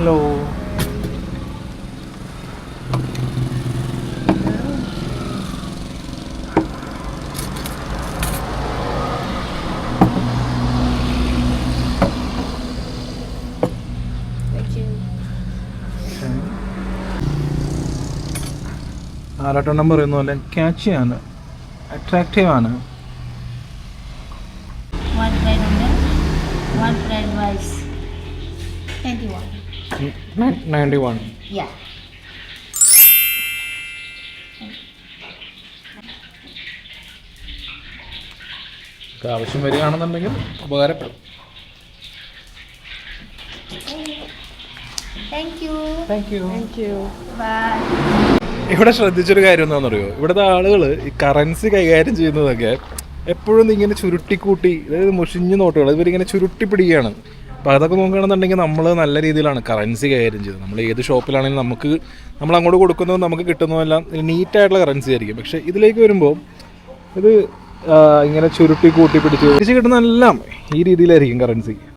Hello. ആറാട്ടെണ്ണം പറയുന്ന പോലെ ക്യാച്ചിയാണ്, attractive ആണ്. One fried noodle, one fried rice. 91. 91. Yeah. ആവശ്യം വരികയാണെന്നുണ്ടെങ്കിൽ ഉപകാരപ്പെടും. Thank you. Thank you. Bye. ഇവിടെ ശ്രദ്ധിച്ചൊരു കാര്യം എന്താണെന്നറിയോ, ഇവിടുത്തെ ആളുകൾ ഈ കറൻസി കൈകാര്യം ചെയ്യുന്നതൊക്കെ എപ്പോഴും ഇങ്ങനെ ചുരുട്ടിക്കൂട്ടി, അതായത് മുഷിഞ്ഞ നോട്ടുകൾ ഇവരിങ്ങനെ ചുരുട്ടി പിടിക്കുകയാണ്. അപ്പോൾ അതൊക്കെ നോക്കുകയാണെന്നുണ്ടെങ്കിൽ നമ്മൾ നല്ല രീതിയിലാണ് കറൻസി കൈകാര്യം ചെയ്യുന്നത്. നമ്മൾ ഏത് ഷോപ്പിലാണെങ്കിലും നമ്മൾ അങ്ങോട്ട് കൊടുക്കുന്നതും നമുക്ക് കിട്ടുന്നതെല്ലാം നീറ്റായിട്ടുള്ള കറൻസി ആയിരിക്കും. പക്ഷേ ഇതിലേക്ക് വരുമ്പോൾ ഇത് ഇങ്ങനെ ചുരുട്ടി കൂട്ടി പിടിച്ച് കിട്ടുന്നതെല്ലാം ഈ രീതിയിലായിരിക്കും കറൻസി.